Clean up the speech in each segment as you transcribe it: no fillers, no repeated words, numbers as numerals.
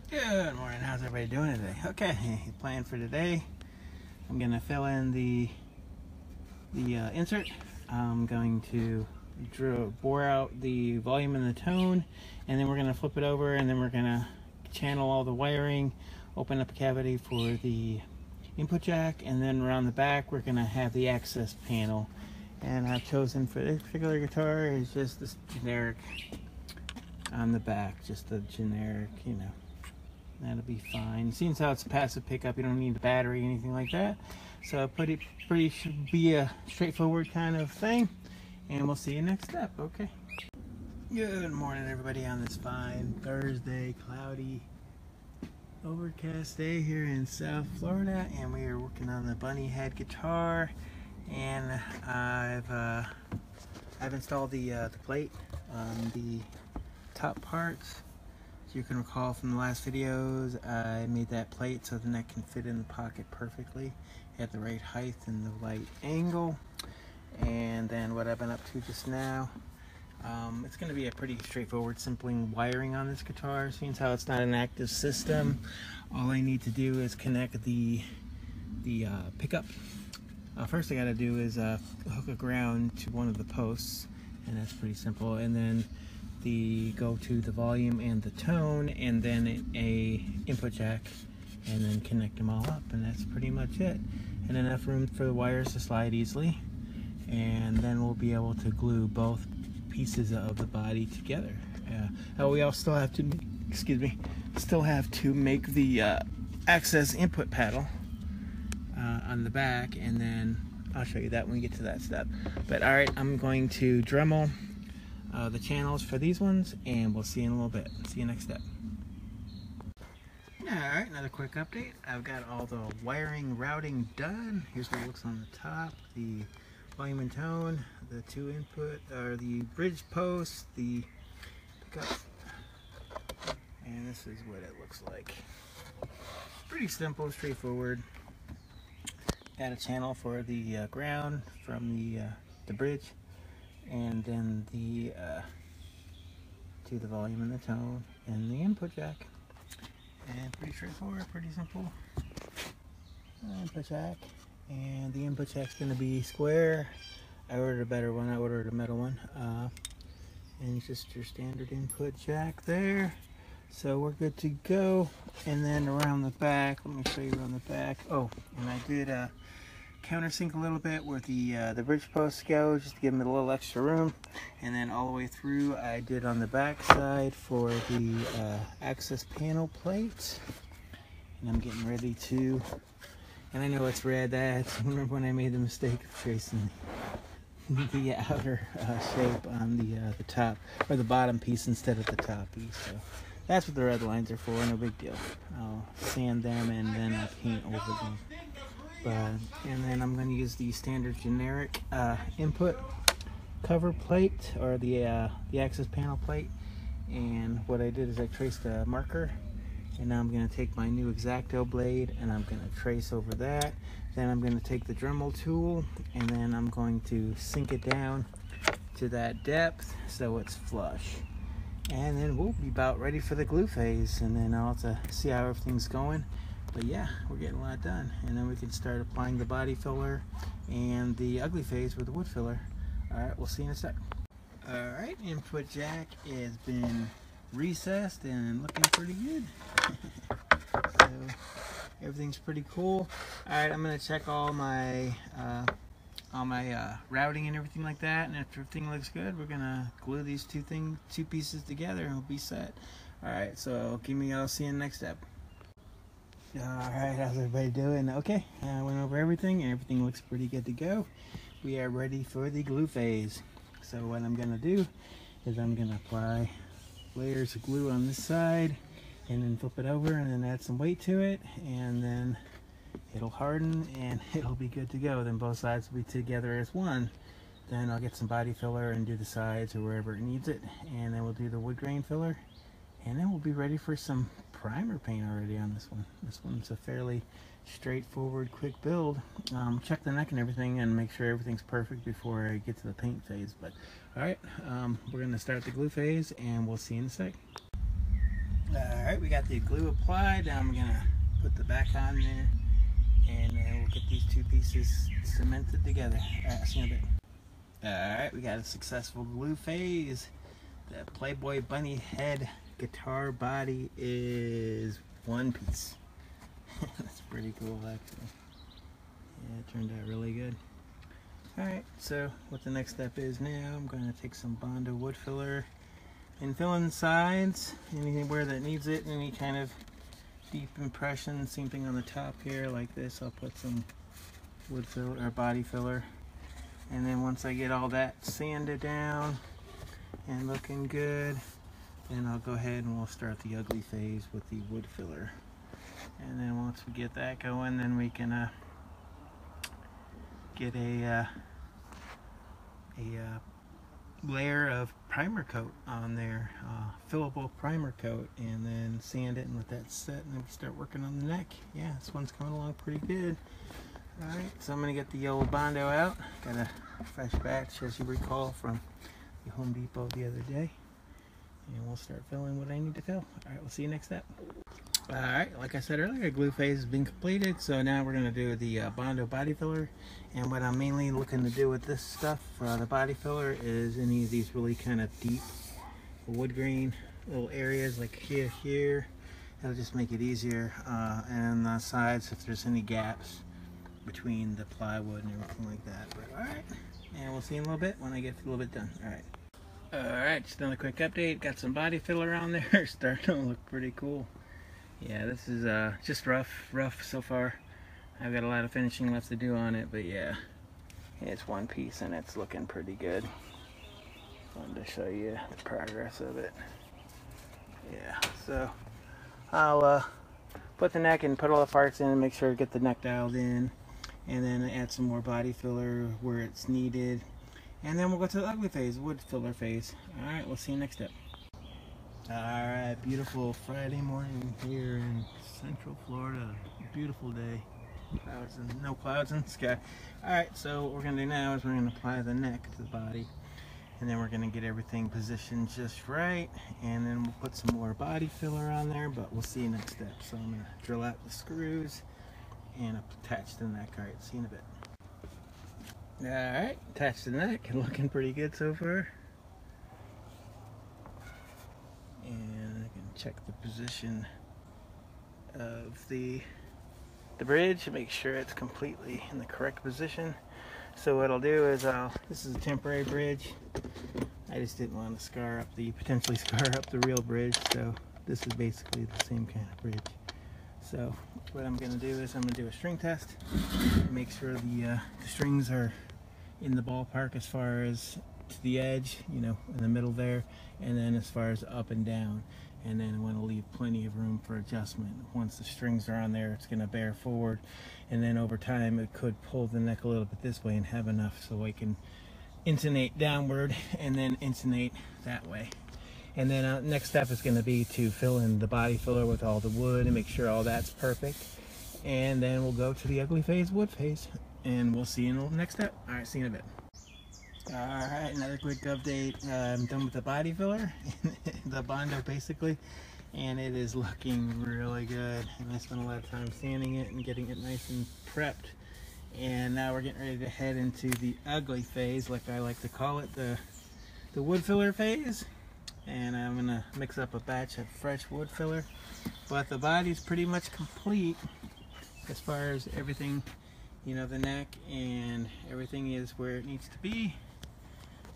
Good morning, how's everybody doing today? Okay, plan for today, I'm going to fill in the insert. I'm going to bore out the volume and the tone, and then we're going to flip it over, and then we're going to channel all the wiring, open up a cavity for the input jack, and then around the back we're going to have the access panel. And I've chosen for this particular guitar is just this generic on the back, just the generic, you know. That'll be fine. Seeing how it's a passive pickup, you don't need a battery, anything like that. So pretty should be a straightforward kind of thing. And we'll see you next step. Okay. Good morning, everybody, on this fine Thursday, cloudy, overcast day here in South Florida, and we are working on the Bunny Head guitar. And I've installed the plate on the top parts. As you can recall from the last videos, I made that plate so the neck can fit in the pocket perfectly at the right height and the right angle. And then what I've been up to just now, it's going to be a pretty straightforward simpling wiring on this guitar. Seeing how it's not an active system, all I need to do is connect the pickup. First I got to do is hook a ground to one of the posts, and that's pretty simple. And then go to the volume and the tone, and then a input jack, and then connect them all up, and that's pretty much it. And enough room for the wires to slide easily, and then we'll be able to glue both pieces of the body together. We all still have to, still have to make the access input paddle on the back, and then I'll show you that when we get to that step. But all right, I'm going to Dremel the channels for these ones, and we'll see you in a little bit. See you next step. Alright, another quick update. I've got all the wiring routing done. Here's what it looks on the top, the volume and tone, the two input, or the bridge post, the pickup, and this is what it looks like. Pretty simple, straightforward. Got a channel for the ground from the bridge, and then to the volume and the tone, and the input jack. And pretty straightforward, pretty simple. Input jack, and the input jack's gonna be square. I ordered a better one. I ordered a metal one, and it's just your standard input jack there. So we're good to go. And then around the back, let me show you around the back. Oh, and I did countersink a little bit where the bridge posts go, just to give them a little extra room. And then all the way through I did on the back side for the access panel plate. And I'm getting ready to, and I know it's red. I remember when I made the mistake of tracing the outer shape on the top, or the bottom piece instead of the top piece. So that's what the red lines are for, no big deal. I'll sand them and then I'll paint over them. And then I'm going to use the standard generic input cover plate, or the access panel plate. And what I did is I traced a marker, and now I'm going to take my new X-Acto blade and I'm going to trace over that. Then I'm going to take the Dremel tool, and then I'm going to sink it down to that depth so it's flush. And then we'll be about ready for the glue phase, and then I'll have to see how everything's going. But yeah, we're getting a lot done. And then we can start applying the body filler and the ugly phase with the wood filler. Alright, we'll see you in a sec. Alright, input jack has been recessed and looking pretty good. So everything's pretty cool. Alright, I'm going to check all my routing and everything like that, and if everything looks good, we're going to glue these two pieces together and we'll be set. Alright, so I'll see you in the next step. Alright, how's everybody doing? Okay, I went over everything and everything looks pretty good to go. We are ready for the glue phase. So what I'm going to do is I'm going to apply layers of glue on this side, and then flip it over, and then add some weight to it, and then it'll harden and it'll be good to go. Then both sides will be together as one. Then I'll get some body filler and do the sides or wherever it needs it, and then we'll do the wood grain filler, and then we'll be ready for some primer paint already on this one. This one's a fairly straightforward, quick build. Check the neck and everything and make sure everything's perfect before I get to the paint phase. But all right, we're going to start the glue phase, and we'll see you in a sec. All right. Alright, we got the glue applied. Now I'm gonna put the back on there, and then we'll get these two pieces cemented together. Alright, I'll see you in a bit. Alright, we got a successful glue phase. The Playboy Bunny Head guitar body is one piece. That's pretty cool, actually. Yeah, it turned out really good. Alright, so what the next step is now, I'm going to take some Bondo wood filler and fill in the sides, anywhere that needs it, any kind of deep impression. Same thing on the top here, like this. I'll put some wood filler or body filler. And then once I get all that sanded down and looking good, then I'll go ahead and we'll start the ugly phase with the wood filler. And then once we get that going, then we can get a layer of primer coat on there, fillable primer coat, and then sand it and let that set, and then we start working on the neck. Yeah, this one's coming along pretty good. Alright, so I'm going to get the yellow Bondo out. Got a fresh batch, as you recall, from the Home Depot the other day. And we'll start filling what I need to fill. Alright, we'll see you next step. Alright, like I said earlier, glue phase has been completed, so now we're going to do the Bondo body filler. And what I'm mainly looking to do with this stuff for the body filler is any of these really kind of deep wood grain little areas, like here. It'll just make it easier. And the sides, if there's any gaps between the plywood and everything like that. But alright, and we'll see in a little bit when I get a little bit done. Alright, just another quick update. Got some body filler on there. Starting to look pretty cool. Yeah, this is just rough so far. I've got a lot of finishing left to do on it, but yeah, it's one piece and it's looking pretty good. Wanted to show you the progress of it. Yeah, so I'll put the neck and put all the parts in and make sure to get the neck dialed in, and then add some more body filler where it's needed, and then we'll go to the ugly phase, wood filler phase. Alright, we'll see you next step. Alright, beautiful Friday morning here in Central Florida. Beautiful day. No clouds in the sky. Alright, so what we're going to do now is we're going to apply the neck to the body, and then we're going to get everything positioned just right, and then we'll put some more body filler on there, but we'll see you next step. So I'm going to drill out the screws and attach the neck. Alright, see you in a bit. Alright, attached to the neck, looking pretty good so far. And I can check the position of the bridge to make sure it's completely in the correct position. So what I'll do is this is a temporary bridge. I just didn't want to potentially scar up the real bridge, so this is basically the same kind of bridge. So what I'm going to do is I'm going to do a string test, make sure the strings are in the ballpark as far as to the edge, you know, in the middle there, and then as far as up and down. And then I want to leave plenty of room for adjustment. Once the strings are on there, it's going to bear forward, and then over time it could pull the neck a little bit this way and have enough so I can intonate downward and then intonate that way. And then next step is going to be to fill in the body filler with all the wood and make sure all that's perfect. And then we'll go to the ugly phase, wood phase, and we'll see you in the next step. Alright, see you in a bit. Alright, another quick update. I'm done with the body filler, the Bondo basically, and it is looking really good. And I spent a lot of time sanding it and getting it nice and prepped. And now we're getting ready to head into the ugly phase, like I like to call it, the wood filler phase. And I'm going to mix up a batch of fresh wood filler. But the body's pretty much complete as far as everything, you know, the neck and everything is where it needs to be.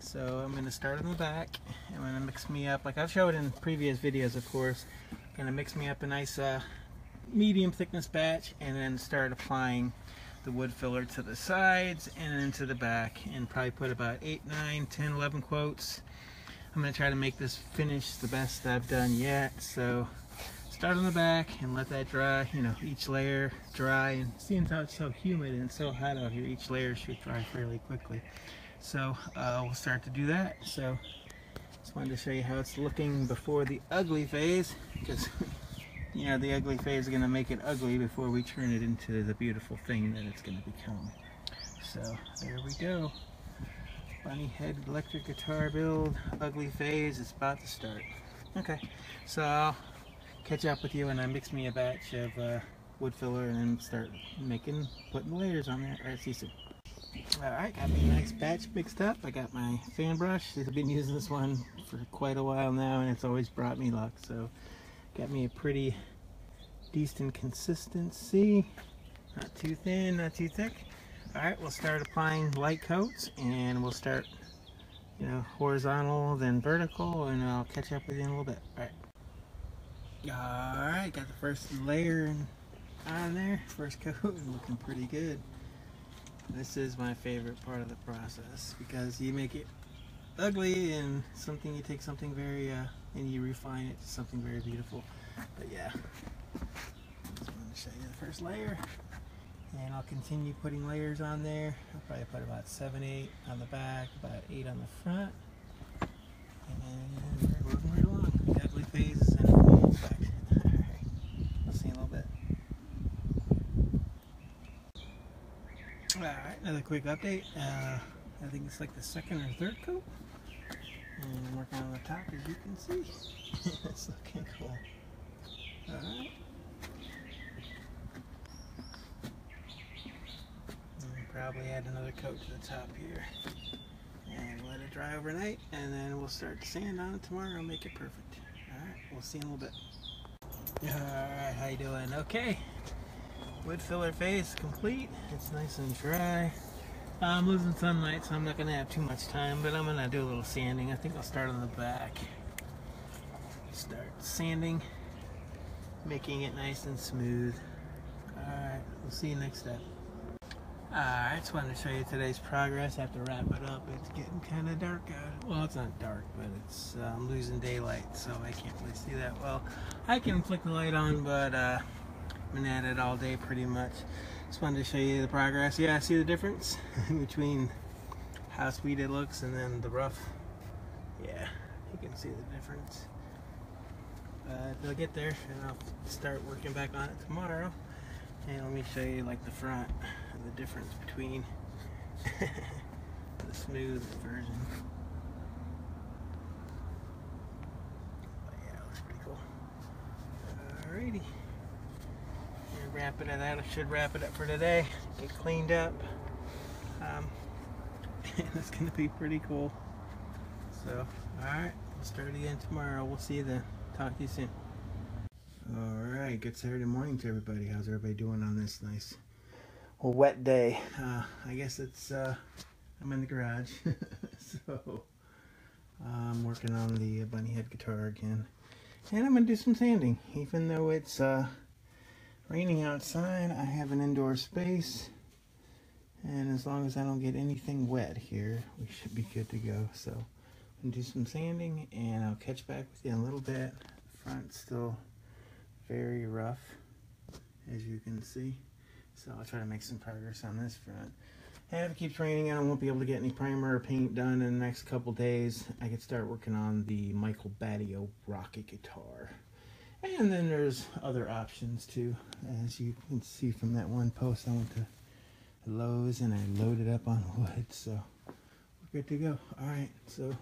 So I'm going to start on the back. I'm going to mix me up, like I've showed in previous videos, of course. Going to mix me up a nice medium thickness batch, and then start applying the wood filler to the sides and then to the back, and probably put about 8, 9, 10, 11 quotes. I'm going to try to make this finish the best I've done yet. So start on the back and let that dry, you know, each layer dry, and seeing how it's so humid and so hot out here, each layer should dry fairly quickly. So we'll start to do that. So just wanted to show you how it's looking before the ugly phase, because you know, the ugly phase is going to make it ugly before we turn it into the beautiful thing that it's going to become. So there we go. Bunny Head electric guitar build, ugly phase is about to start. Okay, so I'll catch up with you when I mix me a batch of wood filler and then start putting layers on there. Alright, see you soon. Alright, got me a nice batch mixed up. I got my fan brush. I've been using this one for quite a while now and it's always brought me luck. So got me a pretty decent consistency. Not too thin, not too thick. Alright, we'll start applying light coats and we'll start, you know, horizontal then vertical, and I'll catch up with you in a little bit. Alright, got the first layer on there. First coat, looking pretty good. This is my favorite part of the process because you make it ugly and you take something very, and you refine it to something very beautiful. But yeah, just wanted to show you the first layer. And I'll continue putting layers on there. I'll probably put about 7, 8 on the back, about 8 on the front. And we're moving right along. The ugly phases and full effect. Alright, I'll see you in a little bit. Alright, another quick update. I think it's like the second or third coat. And I'm working on the top, as you can see. It's looking cool. Alright. Probably add another coat to the top here and let it dry overnight, and then we'll start to sand on it tomorrow and make it perfect. Alright, we'll see you in a little bit. Alright, how you doing? Okay, wood filler phase complete. It's nice and dry. I'm losing sunlight, so I'm not going to have too much time, but I'm going to do a little sanding. I think I'll start on the back. Start sanding, making it nice and smooth. Alright, we'll see you next step. I just wanted to show you today's progress. I have to wrap it up. It's getting kind of dark out. Well, it's not dark, but it's I'm losing daylight, so I can't really see that well. I can flick the light on, but I've been at it all day pretty much. Just wanted to show you the progress. Yeah, I see the difference between how sweet it looks and then the rough. Yeah, you can see the difference. I'll get there and I'll start working back on it tomorrow. And let me show you like the front and the difference between the smooth version. But yeah, it looks pretty cool. Alrighty. And wrap it at that. I should wrap it up for today. Get cleaned up. And it's gonna be pretty cool. So, alright, we'll start again tomorrow. We'll see you then. Talk to you soon. Alright, good Saturday morning to everybody. How's everybody doing on this nice wet day? I guess it's, I'm in the garage, so I'm working on the Bunny Head guitar again. And I'm going to do some sanding. Even though it's raining outside, I have an indoor space. And as long as I don't get anything wet here, we should be good to go. So I'm going to do some sanding and I'll catch back with you in a little bit. The front's still very rough, as you can see, so I'll try to make some progress on this front. And if it keeps raining and I won't be able to get any primer or paint done in the next couple days, I can start working on the Michael Battio Rocket guitar. And then there's other options too, as you can see from that one post. I went to Lowe's and I loaded up on wood, so we're good to go. Alright, so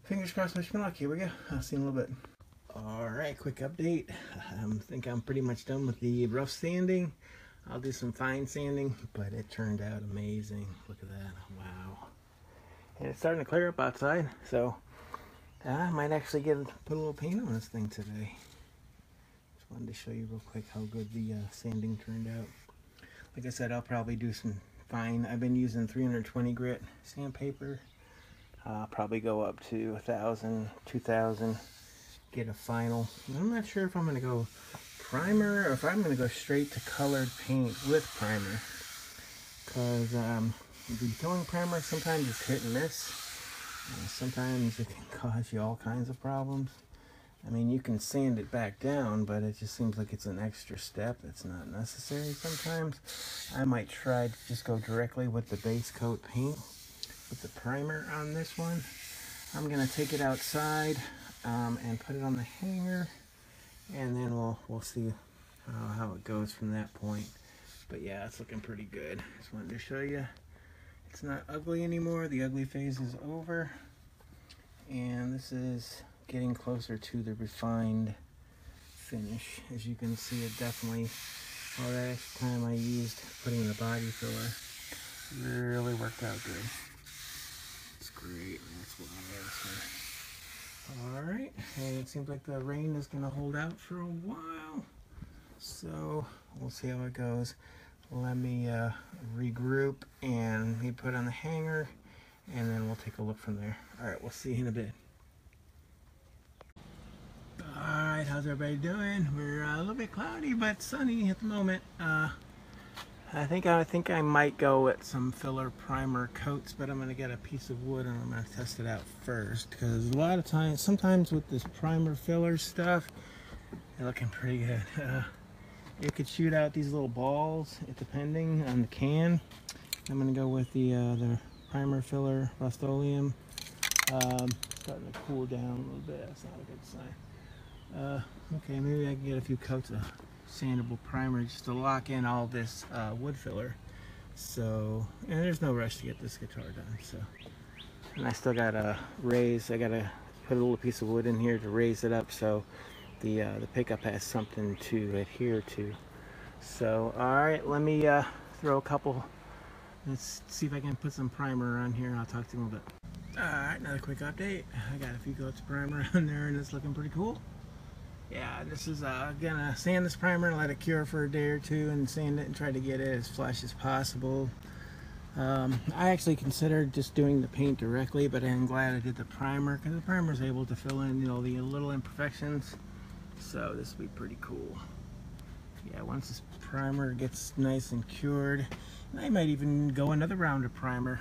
fingers crossed, wish me luck. Here we go. I'll see you in a little bit. Alright, quick update. I think I'm pretty much done with the rough sanding. I'll do some fine sanding, but it turned out amazing. Look at that. Wow. And it's starting to clear up outside, so I might actually put a little paint on this thing today. Just wanted to show you real quick how good the sanding turned out. Like I said, I'll probably do some fine. I've been using 320 grit sandpaper. I'll probably go up to 1,000, 2,000. Get a final. I'm not sure if I'm going to go primer or if I'm going to go straight to colored paint with primer, because the filling primer sometimes is hit and miss. Sometimes it can cause you all kinds of problems. I mean, you can sand it back down, but it just seems like it's an extra step that's not necessary sometimes. I might try to just go directly with the base coat paint with the primer on this one. I'm going to take it outside and put it on the hanger, and then we'll see how it goes from that point. But yeah, it's looking pretty good. Just wanted to show you it's not ugly anymore. The ugly phase is over, and this is getting closer to the refined finish. As you can see, it definitely, all that extra time I used putting the body filler really worked out good. It's great. That's what I was. Alright, and it seems like the rain is going to hold out for a while. So we'll see how it goes. Let me regroup and maybe put on the hanger, and then we'll take a look from there. Alright, we'll see you in a bit. Alright, how's everybody doing? We're a little bit cloudy but sunny at the moment. I think I might go with some filler primer coats, but I'm going to get a piece of wood and I'm going to test it out first, because a lot of times, sometimes with this primer filler stuff, they're looking pretty good. You could shoot out these little balls, depending on the can. I'm going to go with the primer filler Rust-Oleum. Starting to cool down a little bit. That's not a good sign. Okay, maybe I can get a few coats of sandable primer just to lock in all this wood filler. So, and there's no rush to get this guitar done. So, and I still got to raise. I got to put a little piece of wood in here to raise it up so the pickup has something to adhere to. So, all right, let me throw a couple. Let's see if I can put some primer on here. I'll talk to you in a little bit. Alright, another quick update. I got a few coats of primer on there and it's looking pretty cool. Yeah, this is gonna sand this primer and let it cure for a day or two and sand it and try to get it as flush as possible. I actually considered just doing the paint directly, but I'm glad I did the primer because the primer is able to fill in, you know, the little imperfections. So this will be pretty cool. Yeah, once this primer gets nice and cured, I might even go another round of primer,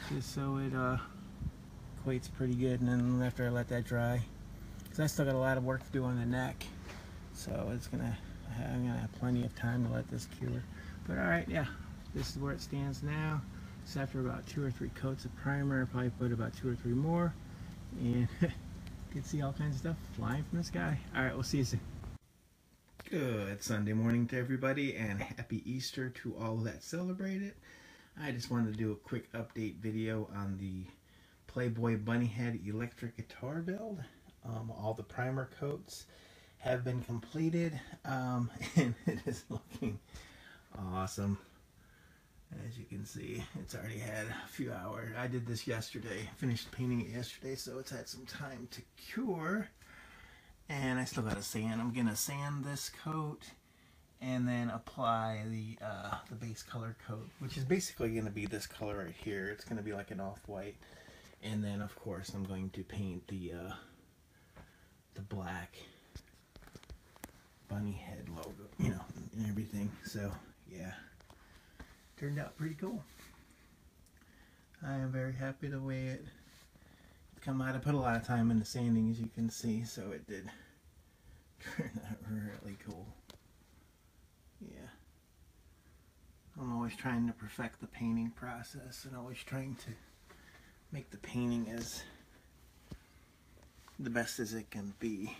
just so it equates pretty good. And then after I let that dry, because I still got a lot of work to do on the neck, so I'm gonna have plenty of time to let this cure. But all right, yeah, this is where it stands now. So after about 2 or 3 coats of primer, I'll probably put about 2 or 3 more, and you can see all kinds of stuff flying from the sky. All right, we'll see you soon. Good Sunday morning to everybody, and happy Easter to all that celebrate it. I just wanted to do a quick update video on the Playboy Bunny Head electric guitar build. All the primer coats have been completed, and it is looking awesome. As you can see, it's already had a few hours. I did this yesterday, finished painting it yesterday, so it's had some time to cure. And I still got to sand. I'm gonna sand this coat and then apply the base color coat, which is basically gonna be this color right here. It's gonna be like an off-white. And then of course I'm going to paint the black bunny head logo, you know, and everything. So yeah, turned out pretty cool. I am very happy the way it come out. I put a lot of time into sanding, as you can see, so it did turn out really cool. Yeah, I'm always trying to perfect the painting process and always trying to make the painting as the best as it can be.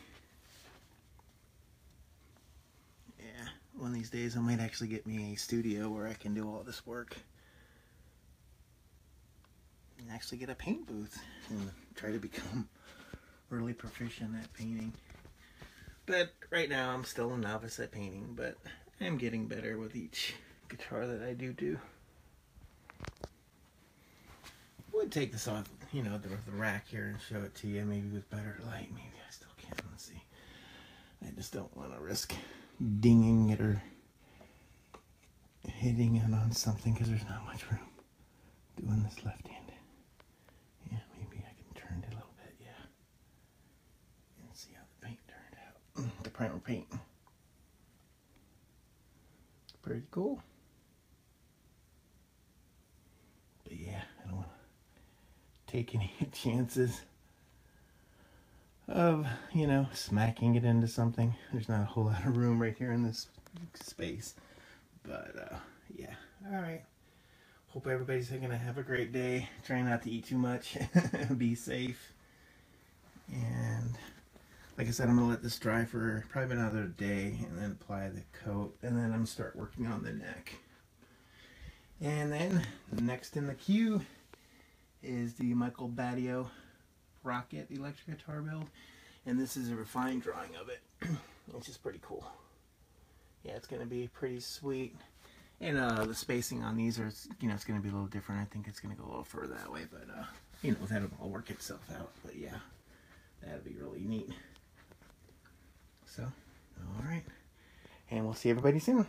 Yeah, one of these days I might actually get me a studio where I can do all this work and actually get a paint booth and try to become really proficient at painting. But right now I'm still a novice at painting, but I'm getting better with each guitar that I do. Would take this off, you know, the rack here and show it to you, maybe with better light. Maybe I still can. Let's see. I just don't want to risk dinging it or hitting it on something because there's not much room doing this left-handed. Yeah, maybe I can turn it a little bit, yeah. And see how the paint turned out. The primer paint. Pretty cool. But yeah, I don't want to take any chances of, you know, smacking it into something. There's not a whole lot of room right here in this space. But yeah, alright. Hope everybody's gonna have a great day. Try not to eat too much. Be safe. And like I said, I'm gonna let this dry for probably another day and then apply the coat, and then I'm gonna start working on the neck. And then next in the queue is the Michael Badio Rocket electric guitar build, and this is a refined drawing of it. which is pretty cool. Yeah, it's going to be pretty sweet. And the spacing on these are, you know, it's going to be a little different. I think it's going to go a little further that way, but, you know, that'll all work itself out. But yeah, that'll be really neat. So, all right. And we'll see everybody soon.